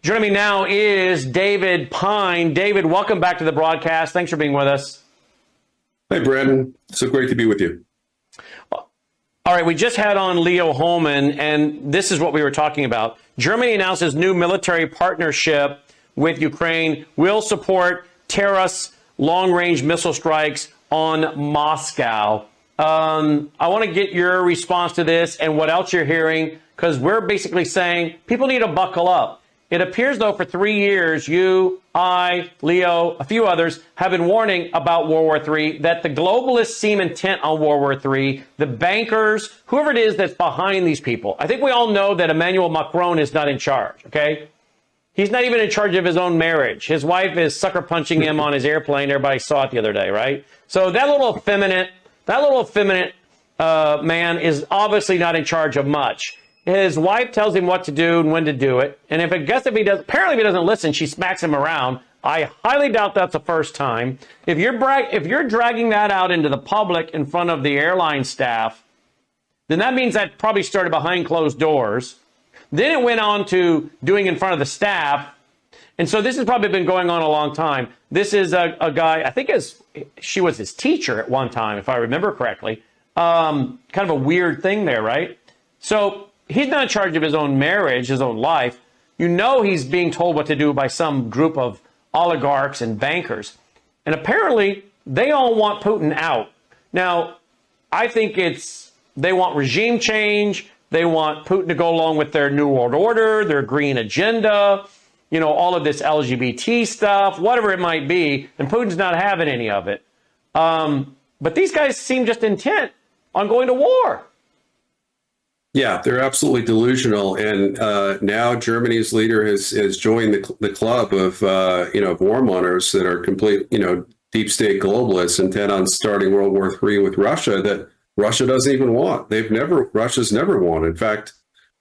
Joining me now is David Pine. David, welcome back to the broadcast. Thanks for being with us. Hey, Brandon. So great to be with you. All right, we just had on Leo Holman, and this is what we were talking about. Germany announces new military partnership with Ukraine, will support terrorist long-range missile strikes on Moscow. I want to get your response to this and what else you're hearing, because we're basically saying people need to buckle up. It appears, though, for 3 years, you, I, Leo, a few others have been warning about World War III, that the globalists seem intent on World War III, the bankers, whoever it is that's behind these people. I think we all know that Emmanuel Macron is not in charge, okay? He's not even in charge of his own marriage. His wife is sucker punching him on his airplane. Everybody saw it the other day, right? So that little effeminate man is obviously not in charge of much. His wife tells him what to do and when to do it. And apparently if he doesn't listen, she smacks him around. I highly doubt that's the first time. If you're dragging that out into the public in front of the airline staff, then that means that probably started behind closed doors. Then it went on to doing in front of the staff. And so this has probably been going on a long time. This is a guy, I think she was his teacher at one time, if I remember correctly. Kind of a weird thing there, right? So he's not in charge of his own marriage, his own life. You know he's being told what to do by some group of oligarchs and bankers. And apparently, they all want Putin out. Now, I think they want regime change. They want Putin to go along with their New World Order, their green agenda, you know, all of this LGBT stuff, whatever it might be. And Putin's not having any of it. But these guys seem just intent on going to war. Yeah, they're absolutely delusional. And now Germany's leader has joined the club of, warmongers that are complete, deep state globalists intent on starting World War III with Russia that Russia doesn't even want. Russia's never won. In fact,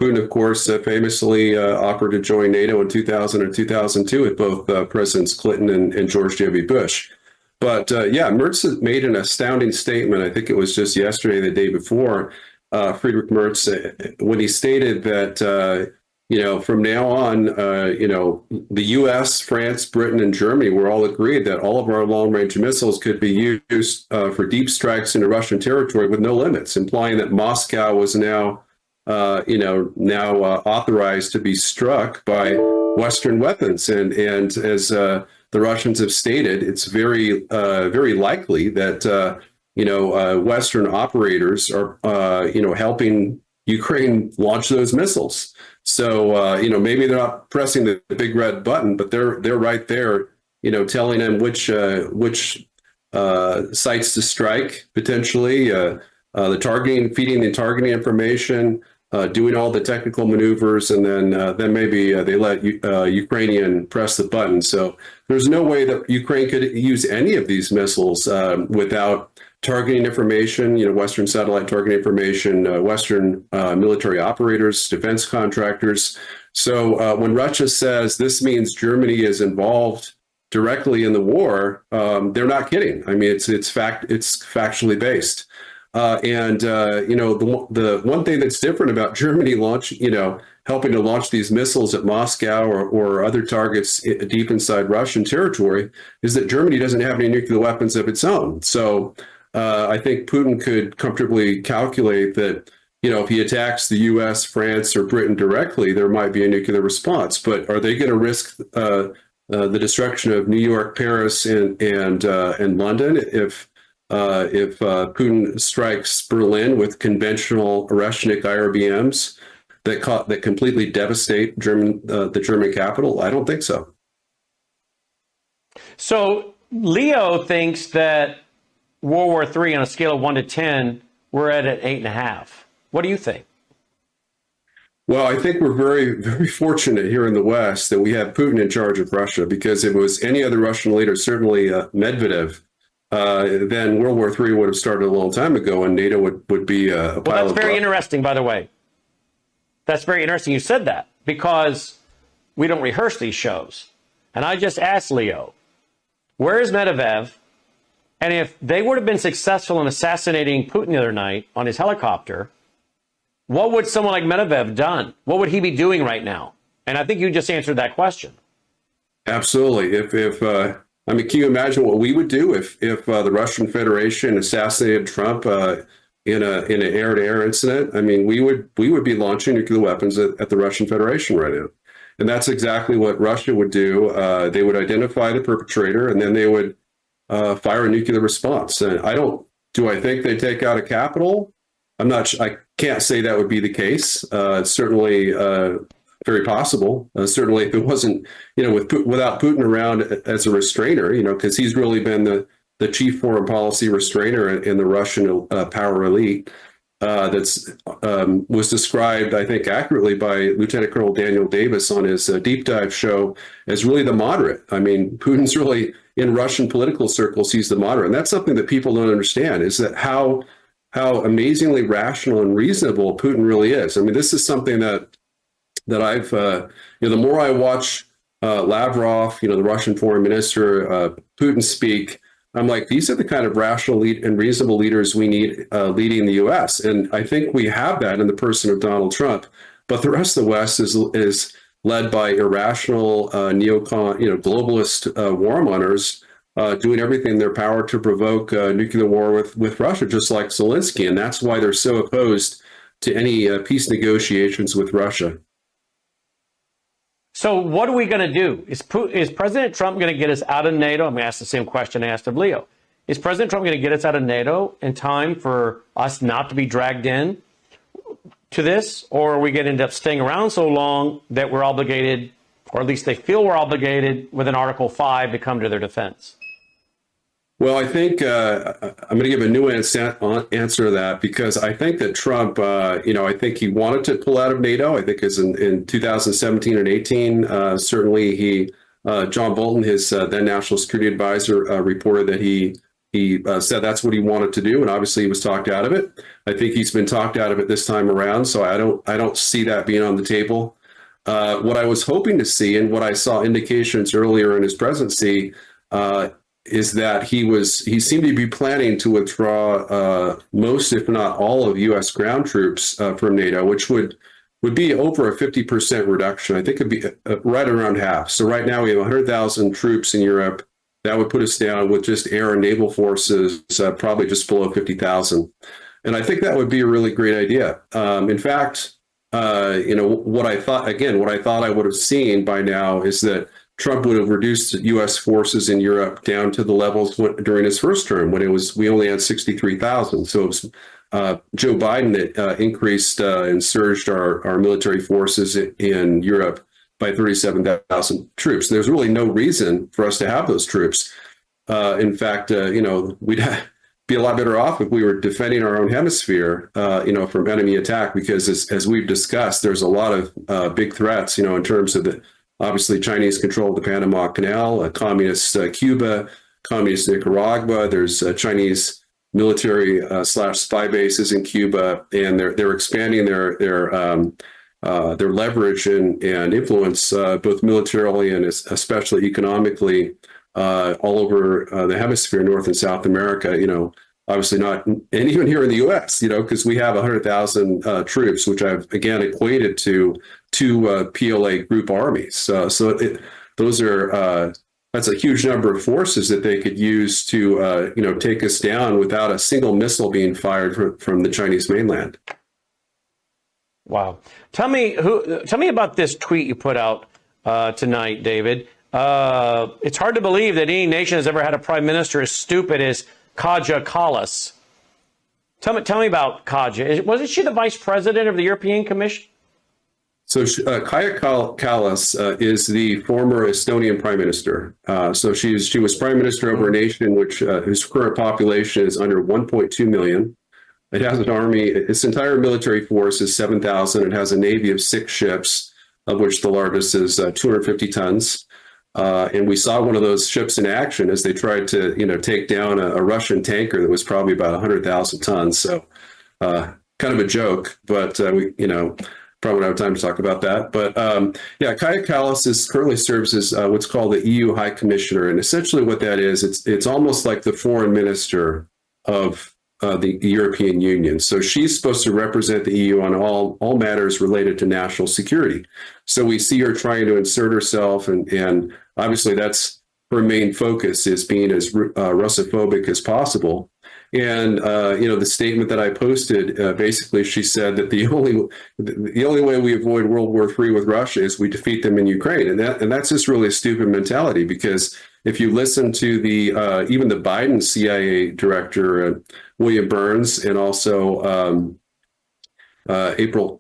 Putin, of course, famously offered to join NATO in 2000 and 2002 with both Presidents Clinton and George W. Bush. But Merz made an astounding statement. I think it was just yesterday, the day before, Friedrich Merz, when he stated that, from now on, the U.S., France, Britain, and Germany were all agreed that all of our long-range missiles could be used for deep strikes into Russian territory with no limits, implying that Moscow was now authorized to be struck by Western weapons. And as the Russians have stated, it's very likely that Western operators are, helping Ukraine launch those missiles. So, maybe they're not pressing the big red button, but they're right there, telling them which sites to strike potentially, feeding the targeting information, doing all the technical maneuvers, and then maybe they let Ukrainian press the button. So there's no way that Ukraine could use any of these missiles without targeting information, Western satellite targeting information, Western military operators, defense contractors. So when Russia says this means Germany is involved directly in the war, they're not kidding. I mean, it's factually based. The one thing that's different about Germany helping to launch these missiles at Moscow or other targets deep inside Russian territory is that Germany doesn't have any nuclear weapons of its own. So I think Putin could comfortably calculate that, if he attacks the U.S., France, or Britain directly, there might be a nuclear response. But are they going to risk the destruction of New York, Paris, and London if Putin strikes Berlin with conventional Oreshnik IRBMs that completely devastate the German capital? I don't think so. So Leo thinks that World War III on a scale of 1 to 10, we're at an 8.5. What do you think? Well, I think we're very, very fortunate here in the West that we have Putin in charge of Russia, because if it was any other Russian leader, certainly Medvedev, then World War III would have started a long time ago, and NATO would be a pile of... Well, that's very interesting, by the way. That's very interesting you said that, because we don't rehearse these shows. And I just asked Leo, where is Medvedev? And if they would have been successful in assassinating Putin the other night on his helicopter, what would someone like Medvedev have done? What would he be doing right now? And I think you just answered that question. Absolutely. I mean, can you imagine what we would do if the Russian Federation assassinated Trump in an air-to-air incident? I mean, we would be launching nuclear weapons at the Russian Federation right now, and that's exactly what Russia would do. They would identify the perpetrator, and then they would fire a nuclear response. And do I think they take out a capital? I can't say that would be the case. It's certainly very possible. Certainly, if it wasn't, without Putin around as a restrainer, because he's really been the chief foreign policy restrainer in the Russian power elite. Was described, I think, accurately by Lieutenant Colonel Daniel Davis on his deep dive show as really the moderate. I mean, Putin's really, in Russian political circles, he's the moderate. And that's something that people don't understand, is that how amazingly rational and reasonable Putin really is. I mean, this is something that I've, the more I watch Lavrov, the Russian foreign minister, Putin speak, I'm like, these are the kind of rational and reasonable leaders we need leading the U.S. And I think we have that in the person of Donald Trump. But the rest of the West is led by irrational neocon, globalist warmongers doing everything in their power to provoke nuclear war with Russia, just like Zelensky. And that's why they're so opposed to any peace negotiations with Russia. So what are we going to do? Is President Trump going to get us out of NATO? I'm going to ask the same question I asked of Leo. Is President Trump going to get us out of NATO in time for us not to be dragged in to this? Or are we going to end up staying around so long that we're obligated, or at least they feel we're obligated with an Article 5 to come to their defense? Well, I think I'm going to give a nuanced answer to that, because I think that Trump, I think he wanted to pull out of NATO. I think as in 2017 and 18, certainly John Bolton, his then national security advisor, reported that he said that's what he wanted to do, and obviously he was talked out of it. I think he's been talked out of it this time around, so I don't see that being on the table. What I was hoping to see, and what I saw indications earlier in his presidency, is that he seemed to be planning to withdraw most, if not all, of U.S. ground troops from NATO, which would be over a 50% reduction. I think it'd be right around half. So right now we have 100,000 troops in Europe. That would put us down with just air and naval forces, probably just below 50,000. And I think that would be a really great idea. In fact, what I thought I would have seen by now is that Trump would have reduced U.S. forces in Europe down to the levels during his first term, when we only had 63,000. So it was Joe Biden that increased and surged our military forces in Europe by 37,000 troops. There's really no reason for us to have those troops. In fact, we'd be a lot better off if we were defending our own hemisphere, from enemy attack, because as we've discussed, there's a lot of big threats, in terms of obviously Chinese control of the Panama Canal, communist Cuba, communist Nicaragua. There's Chinese military / spy bases in Cuba, and they're expanding their leverage and influence, both militarily and especially economically, all over the hemisphere, North and South America. Obviously not, and even here in the U.S. Because we have 100,000 troops, which I've again equated to two PLA group armies. That's a huge number of forces that they could use to take us down without a single missile being fired from the Chinese mainland. Wow. Tell me about this tweet you put out tonight, David. It's hard to believe that any nation has ever had a prime minister as stupid as Kaja Kallas. Tell me about Kaja. Wasn't she the vice president of the European Commission? So Kaja Kallas is the former Estonian prime minister. So she was prime minister over a nation whose current population is under 1.2 million. It has an army. Its entire military force is 7,000. It has a navy of 6 ships, of which the largest is 250 tons. And we saw one of those ships in action as they tried to, take down a Russian tanker that was probably about 100,000 tons. So kind of a joke, but we, probably don't have time to talk about that. But Kaja Kallas currently serves as what's called the EU High Commissioner. And essentially what that is, it's almost like the foreign minister of the European Union. So she's supposed to represent the EU on all matters related to national security. So we see her trying to insert herself, and obviously that's her main focus, is being as Russophobic as possible. And the statement that I posted, basically, she said that the only way we avoid World War III with Russia is we defeat them in Ukraine, and that's just really a stupid mentality. Because if you listen to the even the Biden CIA director, William Burns, and also Avril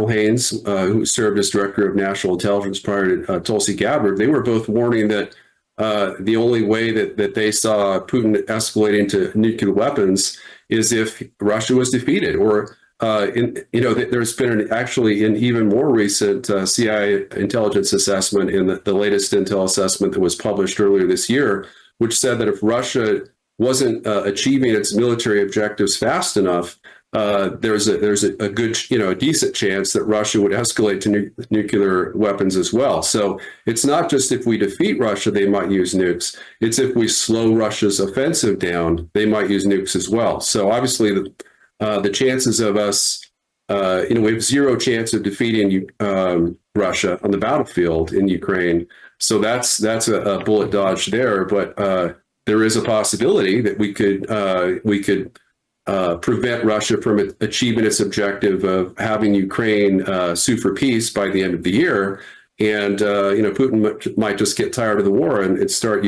Haines, who served as director of national intelligence prior to Tulsi Gabbard, they were both warning that the only way that they saw Putin escalating to nuclear weapons is if Russia was defeated. Or there's been actually an even more recent CIA intelligence assessment in the latest intel assessment that was published earlier this year, which said that if Russia wasn't achieving its military objectives fast enough, there's a good, a decent chance that Russia would escalate to nuclear weapons as well. So it's not just if we defeat Russia, they might use nukes. It's if we slow Russia's offensive down, they might use nukes as well. So obviously the chances of us, we have zero chance of defeating Russia on the battlefield in Ukraine. So that's a bullet dodge there. But there is a possibility that we could prevent Russia from achieving its objective of having Ukraine sue for peace by the end of the year. And, Putin might just get tired of the war and start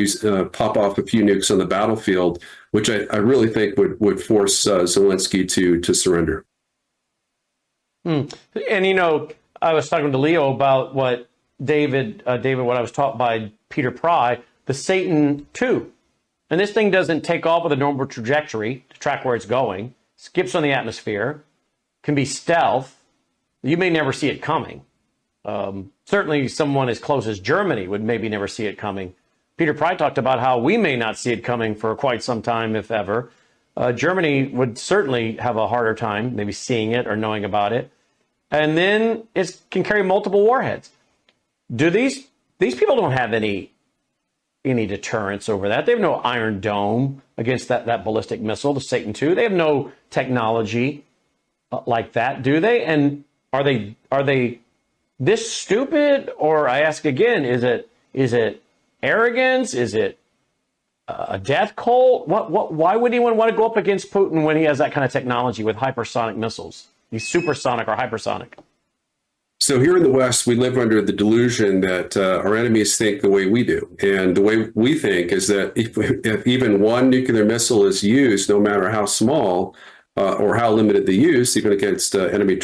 pop off a few nukes on the battlefield, which I really think would force Zelensky to surrender. And, I was talking to Leo about what David, what I was taught by Peter Pry, the Satan II. And this thing doesn't take off with a normal trajectory to track where it's going, skips on the atmosphere, can be stealth. You may never see it coming. Certainly someone as close as Germany would maybe never see it coming. Peter Pry talked about how we may not see it coming for quite some time, if ever. Germany would certainly have a harder time maybe seeing it or knowing about it. And then it can carry multiple warheads. Do these people don't have any deterrence over that? They have no Iron Dome against that ballistic missile, the Satan II. They have no technology like that, do they? And are they this stupid? Or I ask again, is it arrogance? Is it a death cult? Why would anyone want to go up against Putin when he has that kind of technology with hypersonic missiles? He's supersonic or hypersonic. So here in the West, we live under the delusion that our enemies think the way we do. And the way we think is that if even one nuclear missile is used, no matter how small or how limited the use, even against enemy,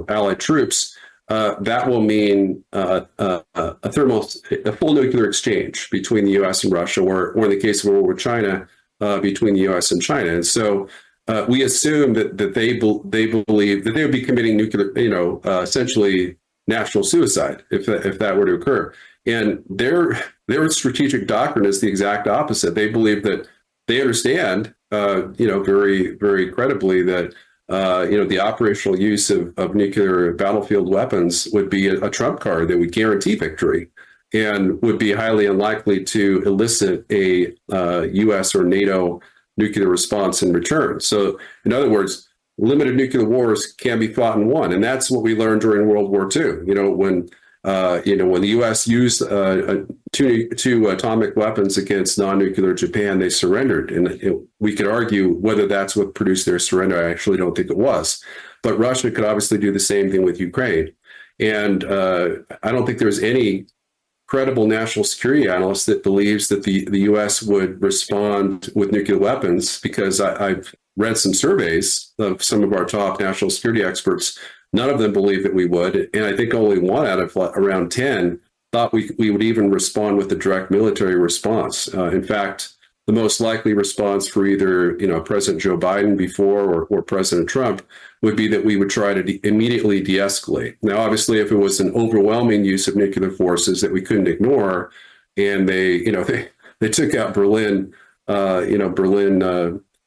allied troops, that will mean a full nuclear exchange between the U.S. and Russia, or in the case of war with China, between the U.S. and China. And so we assume that they believe that they would be committing nuclear, essentially national suicide if that were to occur. And their strategic doctrine is the exact opposite. They believe that they understand, very, very credibly that the operational use of nuclear battlefield weapons would be a trump card that would guarantee victory and would be highly unlikely to elicit a U.S. or NATO nuclear response in return. So, in other words, limited nuclear wars can be fought and won, and that's what we learned during World War II. When the U.S. used two atomic weapons against non-nuclear Japan, they surrendered, and we could argue whether that's what produced their surrender. I actually don't think it was, but Russia could obviously do the same thing with Ukraine, and I don't think there's any credible national security analyst that believes that the U.S. would respond with nuclear weapons, because I've read some surveys of some of our top national security experts. None of them believe that we would. And I think only one out of around 10 thought we would even respond with a direct military response. In fact, the most likely response for either President Joe Biden before or President Trump would be that we would try to immediately de-escalate. Now, obviously, if it was an overwhelming use of nuclear forces that we couldn't ignore, and they took out Berlin,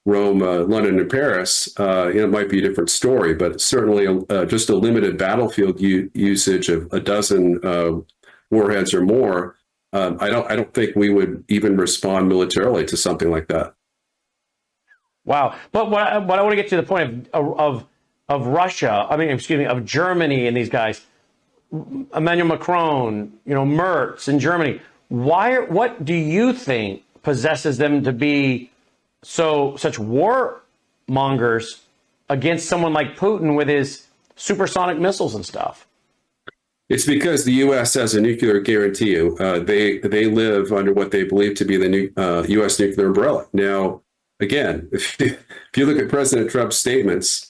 Rome, London, and Paris, it might be a different story. But certainly, just a limited battlefield usage of a dozen warheads or more, I don't think we would even respond militarily to something like that. Wow. But what I want to get to the point of Russia, I mean, excuse me, of Germany and these guys, Emmanuel Macron, Merz in Germany. What do you think possesses them to be such warmongers against someone like Putin with his supersonic missiles and stuff? It's because the U.S. has a nuclear guarantee. They live under what they believe to be the U.S. nuclear umbrella. Now, again, if you look at President Trump's statements,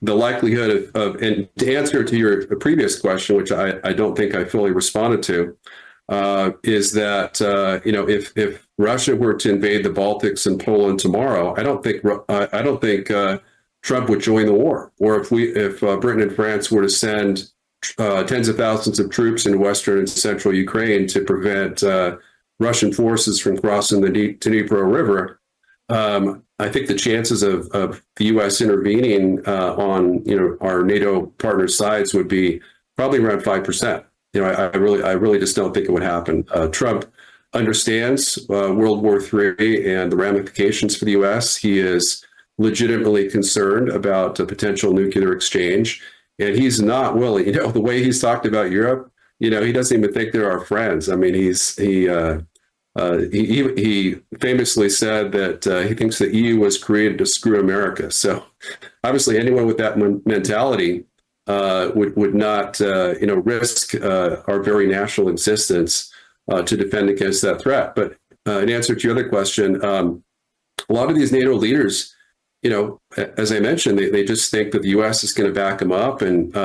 the likelihood and to answer to your previous question, which I don't think I fully responded to, is that if Russia were to invade the Baltics and Poland tomorrow, I don't think Trump would join the war. Or if Britain and France were to send tens of thousands of troops in western and central Ukraine to prevent Russian forces from crossing the Dnipro River, I think the chances of the U.S. intervening on our NATO partner sides would be probably around 5%. I really just don't think it would happen. Trump understands World War III and the ramifications for the U.S. He is legitimately concerned about a potential nuclear exchange, and he's not willing. The way he's talked about Europe, he doesn't even think they're our friends. I mean, he famously said that he thinks the EU was created to screw America. So obviously anyone with that mentality would not risk our very national existence to defend against that threat. But in answer to your other question, a lot of these NATO leaders, as I mentioned, they just think that the U.S. is going to back them up. And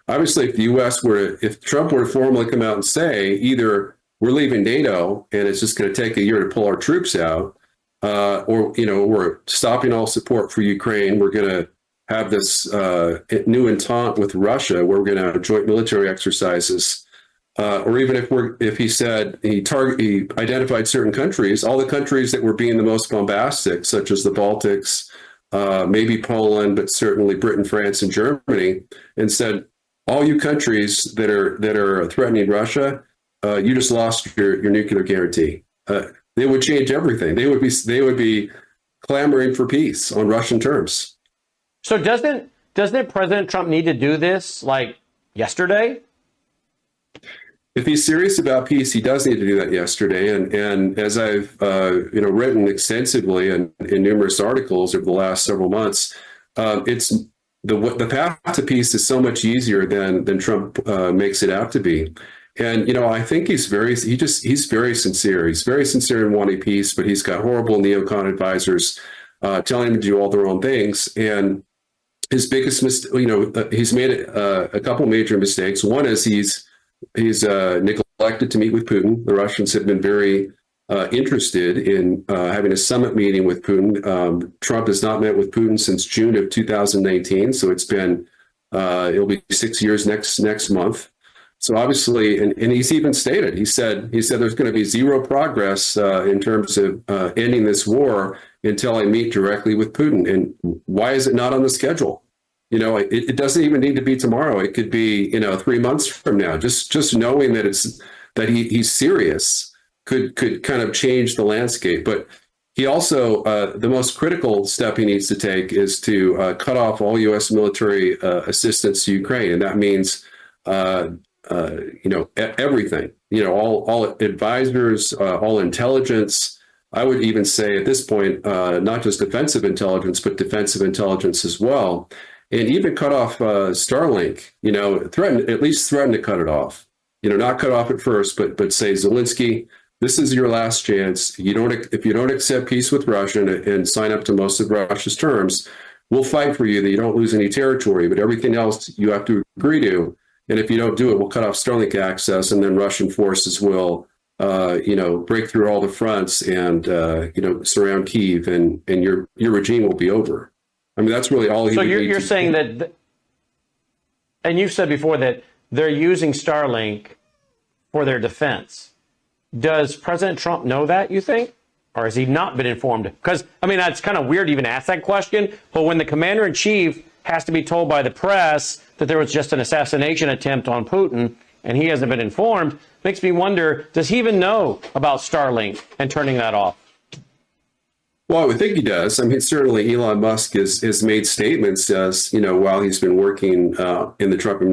obviously, if Trump were to formally come out and say either we're leaving NATO and it's just going to take a year to pull our troops out, or we're stopping all support for Ukraine, we're going to have this new entente with Russia where we're going to have joint military exercises, or even if he said he identified certain countries, all the countries that were being the most bombastic, such as the Baltics, maybe Poland, but certainly Britain, France, and Germany, and said, all you countries that are threatening Russia, you just lost your nuclear guarantee. They would change everything. They would be clamoring for peace on Russian terms. So doesn't President Trump need to do this like yesterday? If he's serious about peace, he does need to do that yesterday. And as I've written extensively in numerous articles over the last several months, it's the path to peace is so much easier than Trump makes it out to be. And I think he's very sincere. He's very sincere in wanting peace, but he's got horrible neocon advisors telling him to do all the wrong things. And his biggest mistake, he's made a couple major mistakes. One is he's neglected to meet with Putin. The Russians have been very interested in having a summit meeting with Putin. Trump has not met with Putin since June of 2019, so it'll be 6 years next month. So obviously, and he's even stated, he said there's going to be zero progress in terms of ending this war until I meet directly with Putin. And why is it not on the schedule? It doesn't even need to be tomorrow. It could be 3 months from now. Just knowing that he's serious could kind of change the landscape. But he also the most critical step he needs to take is to cut off all U.S. military assistance to Ukraine, and that means everything. All advisors, all intelligence. I would even say at this point, not just defensive intelligence, but defensive intelligence as well. And even cut off Starlink, at least threaten to cut it off. Not cut off at first, but say, Zelensky, this is your last chance. If you don't accept peace with Russia and sign up to most of Russia's terms, we'll fight for you that you don't lose any territory, but everything else you have to agree to. And if you don't do it, we'll cut off Starlink access, and then Russian forces will, break through all the fronts and, surround Kyiv, and your regime will be over. I mean, that's really all he. So you're saying that, and you've said before that they're using Starlink for their defense. Does President Trump know that, you think? Or has he not been informed? Because, that's kind of weird to even ask that question. But when the commander-in-chief has to be told by the press that there was just an assassination attempt on Putin and he hasn't been informed, makes me wonder, does he even know about Starlink and turning that off? Well, I would think he does. I mean, certainly Elon Musk has made statements as, while he's been working in the Trump,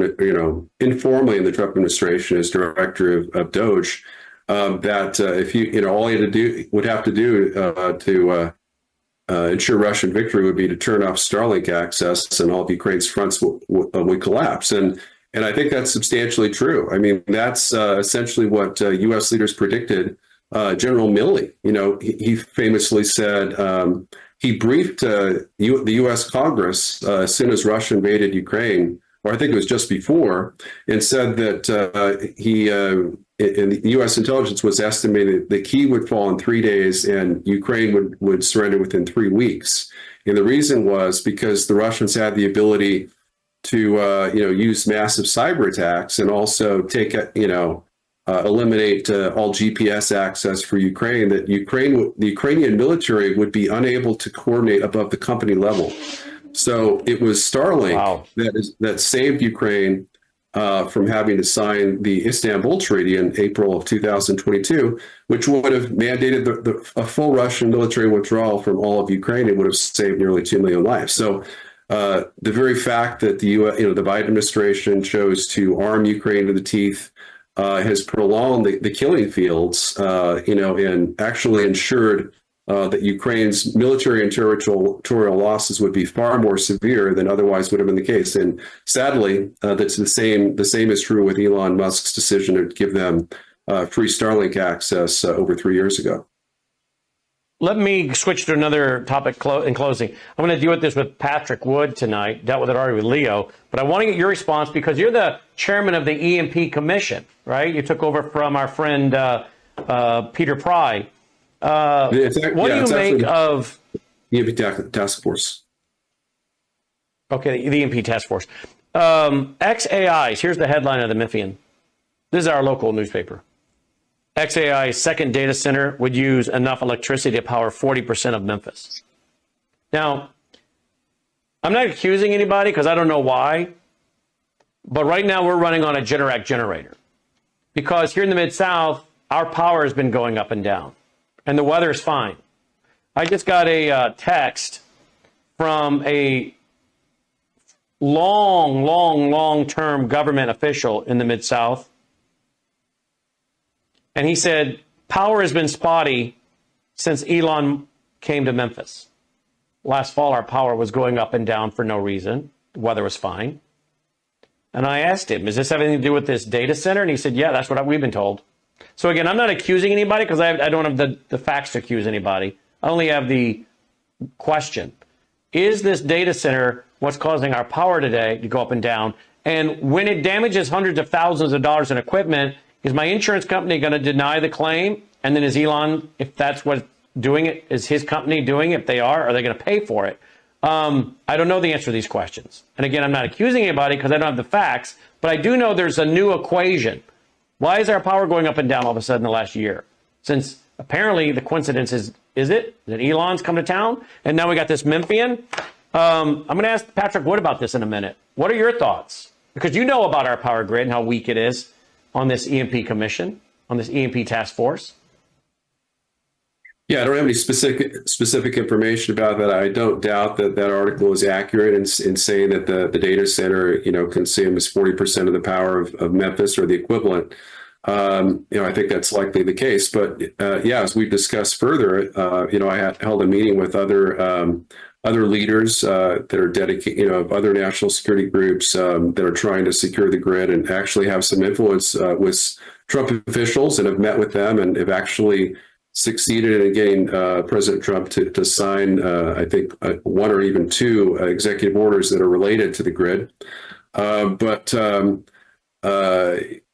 informally in the Trump administration as director of Doge, that if all he would have to do to ensure Russian victory would be to turn off Starlink access, and all of Ukraine's fronts would collapse. And I think that's substantially true. I mean, that's essentially what U.S. leaders predicted. General Milley, he famously said he briefed the U.S. Congress as soon as Russia invaded Ukraine, or I think it was just before, and said that and the U.S. intelligence was estimating that Kyiv would fall in 3 days and Ukraine would surrender within 3 weeks. And the reason was because the Russians had the ability to use massive cyber attacks and also take eliminate all GPS access for Ukraine, that the Ukrainian military would be unable to coordinate above the company level. So it was Starlink that saved Ukraine from having to sign the Istanbul Treaty in April of 2022, which would have mandated a full Russian military withdrawal from all of Ukraine. It would have saved nearly 2 million lives. So the very fact that the Biden administration chose to arm Ukraine to the teeth has prolonged the killing fields, and actually ensured that Ukraine's military and territorial losses would be far more severe than otherwise would have been the case. And sadly, that's the same is true with Elon Musk's decision to give them free Starlink access over 3 years ago. Let me switch to another topic in closing. I'm going to deal with this with Patrick Wood tonight, dealt with it already with Leo, but I want to get your response because you're the chairman of the EMP Commission, right? You took over from our friend Peter Pry. What do you make of EMP Task Force? Okay, the EMP Task Force. XAIs, here's the headline of the Memphian. This is our local newspaper. XAI's second data center would use enough electricity to power 40% of Memphis. Now, I'm not accusing anybody because I don't know why, but right now we're running on a Generac generator because here in the Mid-South, our power has been going up and down and the weather is fine. I just got a text from a long-term government official in the Mid-South. And he said, power has been spotty since Elon came to Memphis. Last fall, our power was going up and down for no reason. The weather was fine. And I asked him, does this have anything to do with this data center? And he said, yeah, that's what we've been told. So again, I'm not accusing anybody because I don't have the facts to accuse anybody. I only have the question. Is this data center what's causing our power today to go up and down? And when it damages hundreds of thousands of dollars in equipment, is my insurance company going to deny the claim? And then is Elon, if that's what's doing it, is his company doing it? If they are they going to pay for it? I don't know the answer to these questions. And again, I'm not accusing anybody because I don't have the facts, but I do know there's a new equation. Why is our power going up and down all of a sudden in the last year? Since apparently the coincidence is it that Elon's come to town? And now we got this Memphian. I'm going to ask Patrick Wood about this in a minute. What are your thoughts? Because you know about our power grid and how weak it is on this EMP commission, on this EMP task force? Yeah, I don't have any specific information about that. I don't doubt that article is accurate in saying that the data center, consumes 40% of the power of Memphis or the equivalent. I think that's likely the case. But as we've discussed further, I held a meeting with other leaders that are dedicated, of other national security groups that are trying to secure the grid and actually have some influence with Trump officials, and have met with them and have actually succeeded in getting President Trump to sign, I think, one or even two executive orders that are related to the grid. But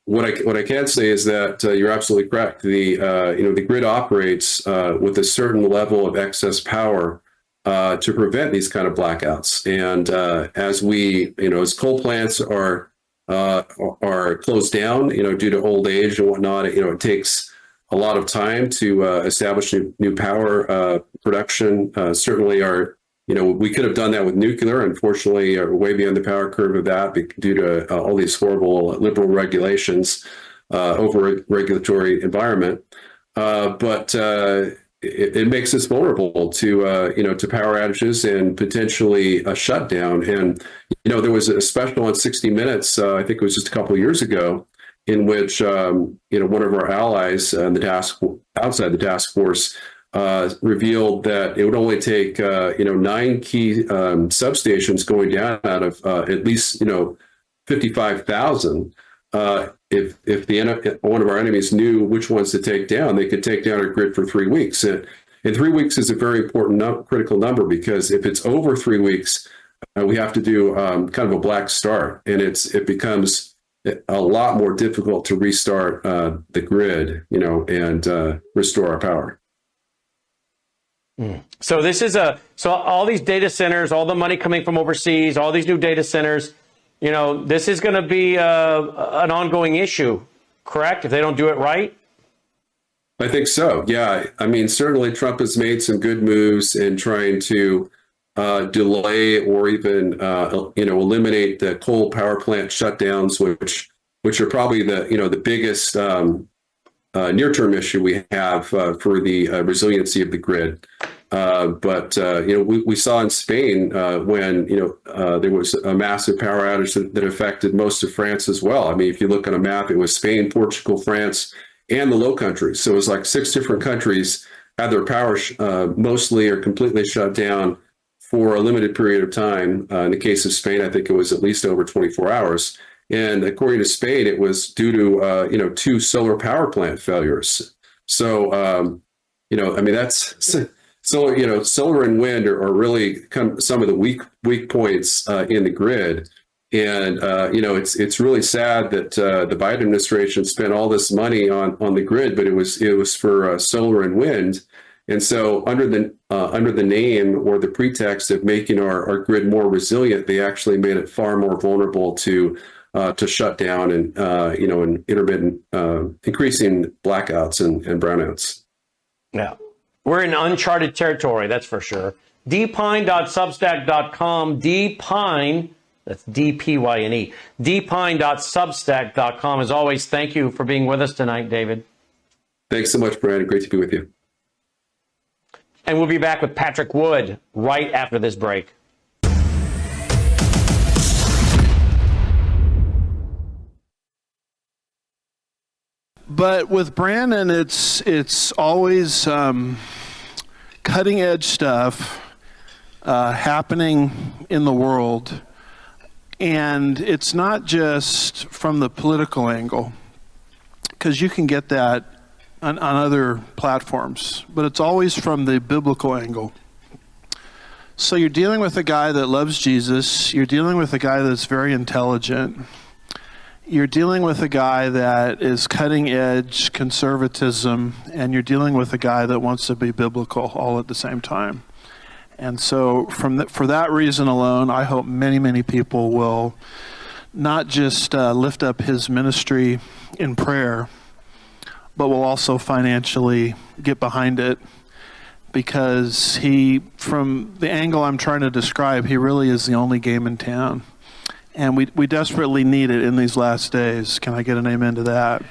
what I can say is that you're absolutely correct. The grid operates with a certain level of excess power to prevent these kind of blackouts. And as coal plants are closed down, due to old age and whatnot, it takes a lot of time to establish new power production. Certainly, we could have done that with nuclear. Unfortunately, are way beyond the power curve of that due to all these horrible liberal regulations over a regulatory environment. But it makes us vulnerable to to power outages and potentially a shutdown. And there was a special on 60 Minutes, I think it was just a couple of years ago, in which one of our allies in outside the task force revealed that it would only take 9 key substations going down out of at least 55,000. If one of our enemies knew which ones to take down, they could take down our grid for 3 weeks. And 3 weeks is a very important critical number, because if it's over 3 weeks, we have to do kind of a black start, and it becomes a lot more difficult to restart the grid, and restore our power. So this is so all these data centers, all the money coming from overseas, all these new data centers, this is going to be an ongoing issue, correct? If they don't do it right? I think so. Yeah. I mean, certainly Trump has made some good moves in trying to delay or even, eliminate the coal power plant shutdowns, which are probably the biggest near-term issue we have for the resiliency of the grid. But we saw in Spain when there was a massive power outage that affected most of France as well. I mean, if you look on a map, it was Spain, Portugal, France, and the Low Countries. So it was like 6 different countries had their power mostly or completely shut down for a limited period of time. In the case of Spain, I think it was at least over 24 hours. And according to Spain, it was due to 2 solar power plant failures. So I mean, that's solar and wind are really some of the weak points in the grid. And it's really sad that the Biden administration spent all this money on the grid, but it was for solar and wind. And so under the name or the pretext of making our grid more resilient, they actually made it far more vulnerable to shut down and and intermittent increasing blackouts and brownouts. Yeah, we're in uncharted territory, that's for sure. dpine.substack.com, dpine, that's D-P-Y-N-E, dpine.substack.com. As always, thank you for being with us tonight, David. Thanks so much, Brandon. Great to be with you. And we'll be back with Patrick Wood right after this break. But with Brandon, it's always cutting edge stuff happening in the world, and it's not just from the political angle, because you can get that on other platforms, but it's always from the biblical angle. So you're dealing with a guy that loves Jesus, you're dealing with a guy that's very intelligent, you're dealing with a guy that is cutting edge conservatism, and you're dealing with a guy that wants to be biblical all at the same time. And so for that reason alone, I hope many, many people will not just lift up his ministry in prayer, but will also financially get behind it, because from the angle I'm trying to describe, he really is the only game in town. And we desperately need it in these last days. Can I get an amen to that?